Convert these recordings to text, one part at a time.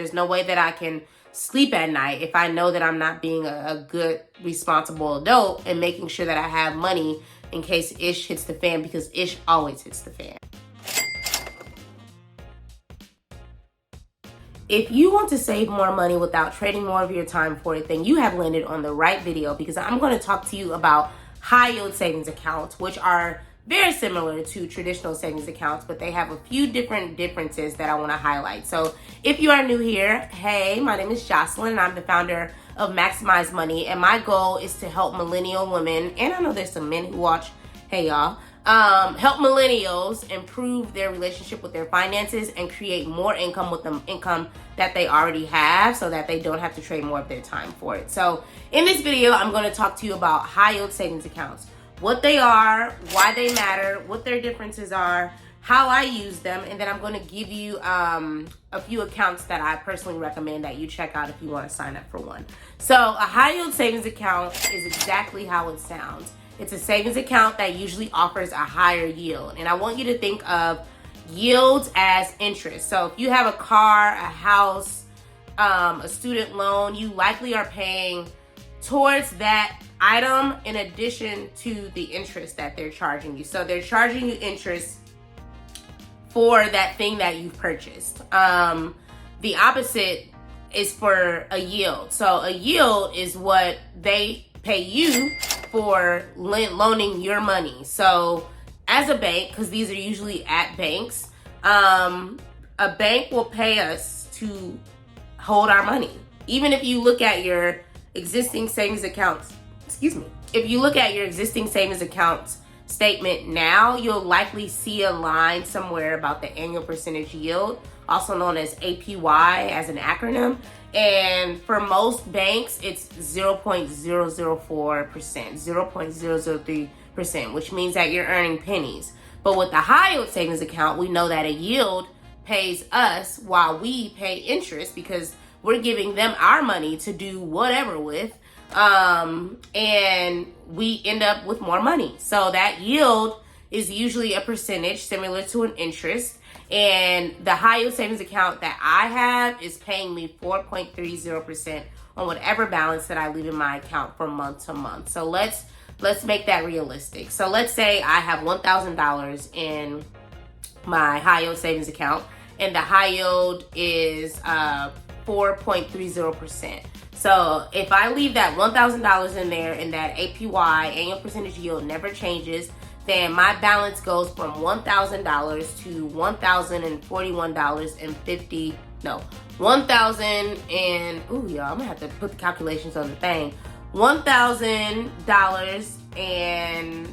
There's no way that I can sleep at night if I know that I'm not being a good, responsible adult and making sure that I have money in case ish hits the fan, because ish always hits the fan. If you want to save more money without trading more of your time for it, then you have landed on the right video, because I'm going to talk to you about high yield savings accounts, which are very similar to traditional savings accounts, but they have a few different differences that I want to highlight. So if you are new here, hey, my name is Jocelyn and I'm the founder of Maximize Money, and my goal is to help millennial women, and I know there's some men who watch, hey y'all, help millennials improve their relationship with their finances and create more income with the income that they already have, so that they don't have to trade more of their time for it. So in this video, I'm going to talk to you about high yield savings accounts, what they are, why they matter, what their differences are, how I use them, and then I'm going to give you a few accounts that I personally recommend that you check out if you want to sign up for one. So a high yield savings account is exactly how it sounds. It's a savings account that usually offers a higher yield. And I want you to think of yields as interest. So if you have a car, a house, a student loan, you likely are paying towards that item in addition to the interest that they're charging you. So they're charging you interest for that thing that you've purchased. The opposite is for a yield. So a yield is what they pay you for loaning your money. So as a bank, because these are usually at banks, a bank will pay us to hold our money. Even if you look at your existing savings accounts, if you look at your existing savings accounts statement now, you'll likely see a line somewhere about the annual percentage yield, also known as APY as an acronym. And for most banks, it's 0.004%, 0.003%, which means that you're earning pennies. But with the high yield savings account, we know that a yield pays us while we pay interest, because we're giving them our money to do whatever with, and we end up with more money. So that yield is usually a percentage similar to an interest. And the high yield savings account that I have is paying me 4.30% on whatever balance that I leave in my account from month to month. So let's make that realistic. So let's say I have $1,000 in my high yield savings account, and the high yield is 4.30%. So if I leave that $1,000 in there and that APY, annual percentage yield, never changes, then my balance goes from $1,000 to $1,041.50. No, $1,000 and ooh, y'all, I'm gonna have to put the calculations on the thing. $1,000 and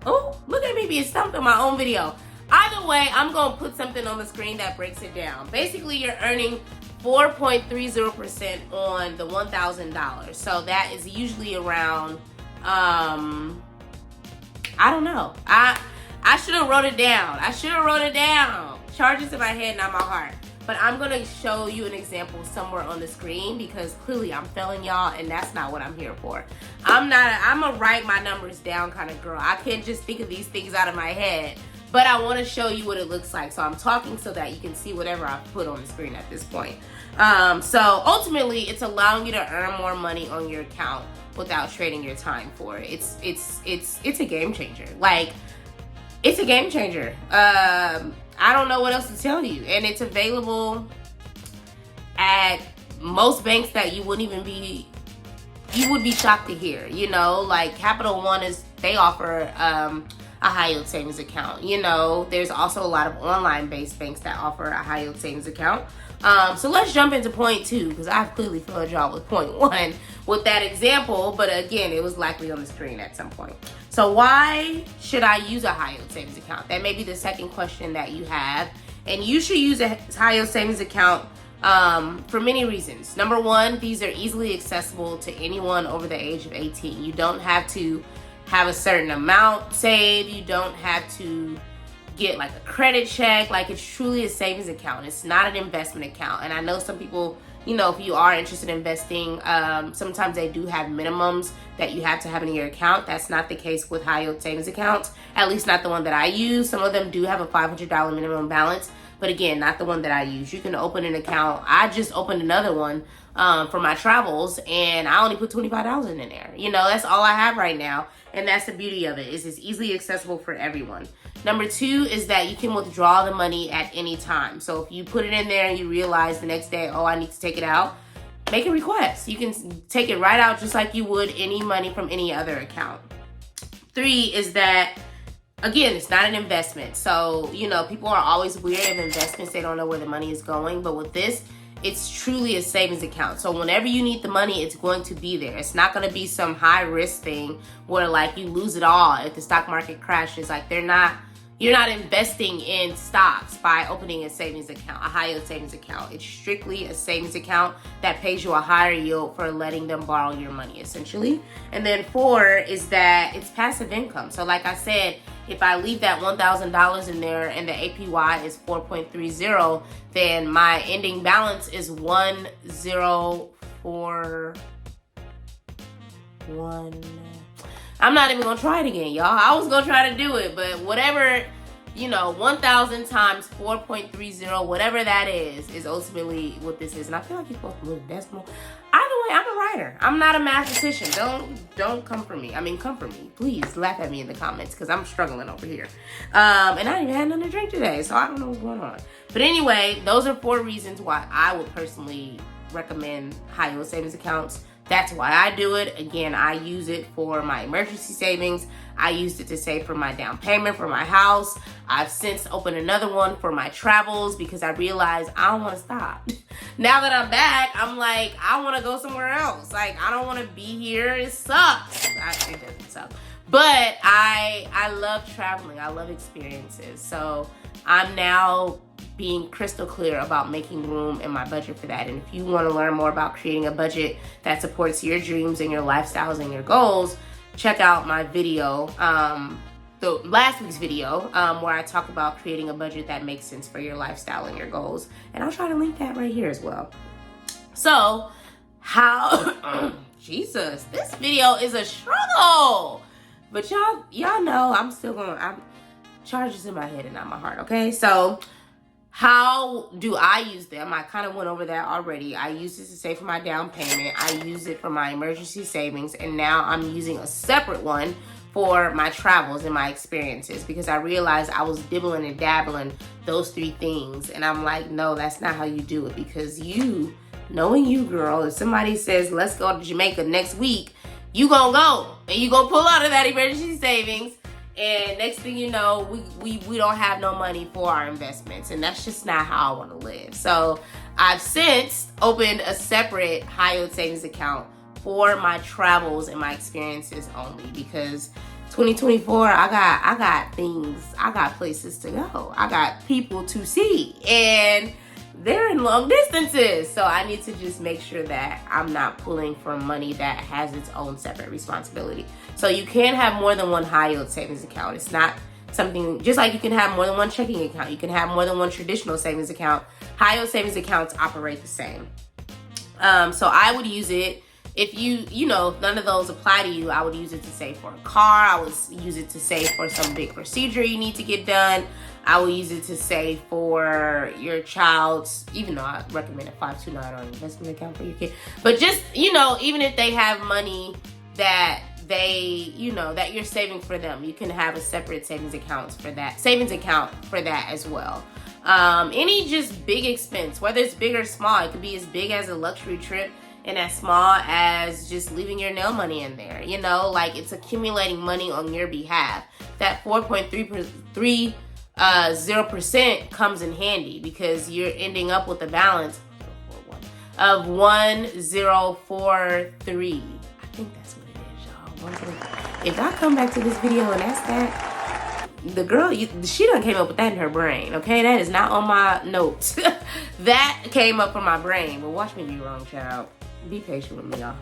oh, look at me being stumped on my own video. Either way, I'm gonna put something on the screen that breaks it down. Basically, you're earning 4.30% on the $1,000. So that is usually around I don't know. I should have wrote it down. Charges in my head, not my heart. But I'm going to show you an example somewhere on the screen, because clearly I'm failing y'all, and that's not what I'm here for. I'm a write my numbers down kind of girl. I can't just think of these things out of my head. But I want to show you what it looks like. So I'm talking so that you can see whatever I put on the screen at this point. So ultimately, it's allowing you to earn more money on your account without trading your time for it. It's a game changer. Like, it's a game changer. I don't know what else to tell you. And it's available at most banks that you would be shocked to hear. You know, like Capital One they offer a high yield savings account. You know, there's also a lot of online based banks that offer a high yield savings account. So let's jump into point 2, because I've clearly failed y'all with point 1 with that example, but again, it was likely on the screen at some point. So why should I use a high yield savings account? That may be the second question that you have, and you should use a high yield savings account for many reasons. Number one, these are easily accessible to anyone over the age of 18. You don't have to have a certain amount saved. You don't have to get like a credit check. Like, it's truly a savings account. It's not an investment account. And I know some people, you know, if you are interested in investing, sometimes they do have minimums that you have to have in your account. That's not the case with high yield savings accounts, at least not the one that I use. Some of them do have a $500 minimum balance, but again, not the one that I use. You can open an account. I just opened another one for my travels, and I only put $25 in there. You know, that's all I have right now, and that's the beauty of it, is it's easily accessible for everyone. Number 2 is that you can withdraw the money at any time. So if you put it in there and you realize the next day, oh, I need to take it out, make a request. You can take it right out just like you would any money from any other account. 3 is that, again, it's not an investment. So, you know, people are always weary of investments. They don't know where the money is going. But with this, it's truly a savings account. So whenever you need the money, it's going to be there. It's not going to be some high risk thing where like you lose it all if the stock market crashes. Like you're not investing in stocks by opening a savings account, a high yield savings account. It's strictly a savings account that pays you a higher yield for letting them borrow your money, essentially. And then 4 is that it's passive income. So like I said, if I leave that $1,000 in there and the APY is 4.30, then my ending balance is 1,041. I'm not even gonna try it again, y'all. I was gonna try to do it, but whatever, you know, 1,000 times 4.30, whatever that is ultimately what this is. And I feel like you're supposed to move decimal. Either way, I'm a writer. I'm not a mathematician. Don't come for me. I mean, come for me. Please laugh at me in the comments because I'm struggling over here. And I didn't even have nothing to drink today, so I don't know what's going on. But anyway, those are 4 reasons why I would personally recommend high yield savings accounts. That's why I do it. Again, I use it for my emergency savings. I used it to save for my down payment for my house. I've since opened another one for my travels because I realized I don't want to stop. Now that I'm back, I'm like, I want to go somewhere else. Like, I don't want to be here. It sucks. It doesn't suck. But I love traveling. I love experiences. So I'm now being crystal clear about making room in my budget for that. And if you want to learn more about creating a budget that supports your dreams and your lifestyles and your goals, check out my video, the last week's video, where I talk about creating a budget that makes sense for your lifestyle and your goals. And I'll try to link that right here as well. So how, Jesus, this video is a struggle. But y'all know I'm charges in my head and not my heart, okay? So how do I use them? I kind of went over that already. I use it to save for my down payment. I use it for my emergency savings. And now I'm using a separate one for my travels and my experiences because I realized I was dibbling and dabbling those 3 things. And I'm like, no, that's not how you do it, because knowing you, girl, if somebody says, let's go to Jamaica next week, you gonna go and you gonna pull out of that emergency savings. And next thing you know, we don't have no money for our investments. And that's just not how I want to live. So I've since opened a separate high yield savings account for my travels and my experiences only, because 2024, I got places to go. I got people to see, and they're in long distances. So I need to just make sure that I'm not pulling from money that has its own separate responsibility. So you can have more than one high yield savings account. It's not something, just like you can have more than one checking account. You can have more than one traditional savings account. High yield savings accounts operate the same. So I would use it, if you know, none of those apply to you, I would use it to save for a car. I would use it to save for some big procedure you need to get done. I will use it to save for your child's, even though I recommend a 529 or investment account for your kid. But just, you know, even if they have money that that you're saving for them, you can have a separate savings account for that as well. Any just big expense, whether it's big or small, it could be as big as a luxury trip and as small as just leaving your nail money in there. You know, like, it's accumulating money on your behalf. That 4.30% comes in handy because you're ending up with a balance of 1043. I think that's what it is, y'all. If I come back to this video and ask that, the girl, she done came up with that in her brain, okay? That is not on my notes. That came up from my brain. But watch me be wrong, child. Be patient with me, y'all.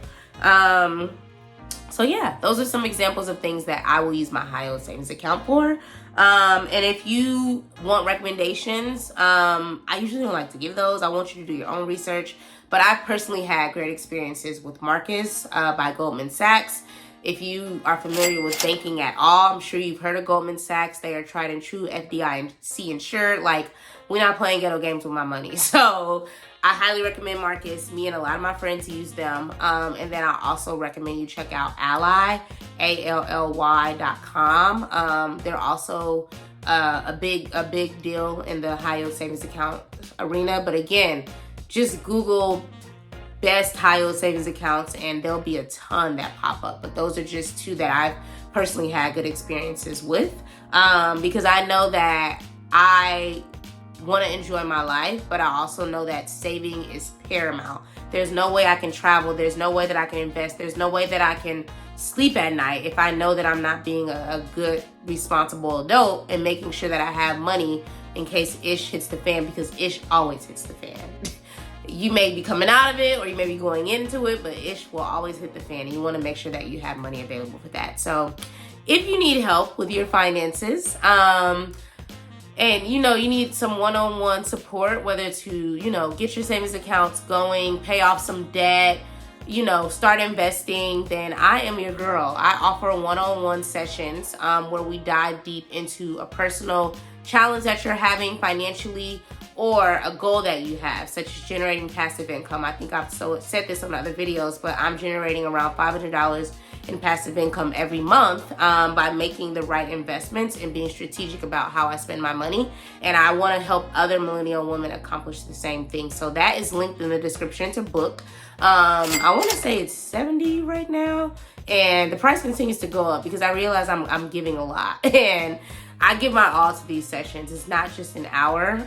So yeah, those are some examples of things that I will use my high yield savings account for. And if you want recommendations, I usually don't like to give those. I want you to do your own research. But I've personally had great experiences with Marcus by Goldman Sachs. If you are familiar with banking at all, I'm sure you've heard of Goldman Sachs. They are tried and true FDIC insured. Like, we're not playing ghetto games with my money. So I highly recommend Marcus. Me and a lot of my friends use them. And then I also recommend you check out Ally, ALLY.com. They're also a big deal in the high yield savings account arena. But again, just Google best high yield savings accounts and there'll be a ton that pop up. But those are just two that I've personally had good experiences with, because I know that I want to enjoy my life, but I also know that saving is paramount. There's no way I can travel. There's no way that I can invest. There's no way that I can sleep at night if I know that I'm not being a good, responsible adult and making sure that I have money in case ish hits the fan, because ish always hits the fan. You may be coming out of it or you may be going into it, but ish will always hit the fan. And you want to make sure that you have money available for that. So if you need help with your finances, and you need some one-on-one support, whether to, get your savings accounts going, pay off some debt, start investing, then I am your girl. I offer one-on-one sessions where we dive deep into a personal challenge that you're having financially or a goal that you have, such as generating passive income. I think I've said this on other videos, but I'm generating around $500 in passive income every month by making the right investments and being strategic about how I spend my money. And I want to help other millennial women accomplish the same thing. So that is linked in the description to book. I want to say it's $70 right now, and the price continues to go up because I realize I'm giving a lot, and I give my all to these sessions. It's not just an hour.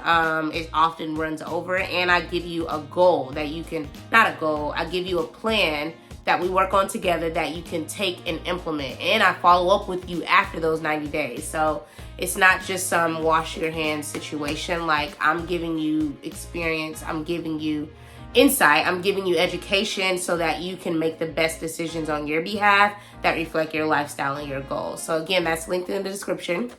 It often runs over, and I give you a goal that you can, not a goal, I give you a plan that we work on together that you can take and implement. And I follow up with you after those 90 days. So it's not just some wash your hands situation. Like, I'm giving you experience, I'm giving you insight, I'm giving you education so that you can make the best decisions on your behalf that reflect your lifestyle and your goals. So again, that's linked in the description.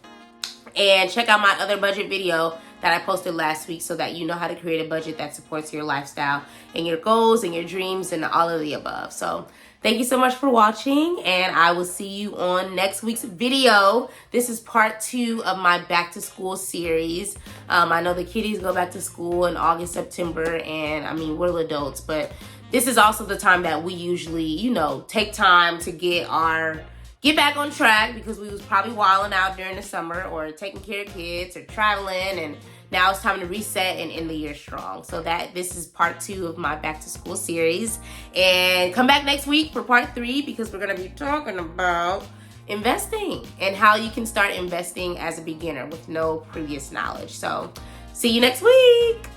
And check out my other budget video that I posted last week so that you know how to create a budget that supports your lifestyle and your goals and your dreams and all of the above. So thank you so much for watching, and I will see you on next week's video. This is part 2 of my back to school series. I know the kiddies go back to school in August, September, and I mean, we're adults, but this is also the time that we usually, take time to get back on track, because we was probably wilding out during the summer or taking care of kids or traveling, and now it's time to reset and end the year strong. So this is part 2 of my back to school series, and come back next week for part 3, because we're going to be talking about investing and how you can start investing as a beginner with no previous knowledge. So see you next week.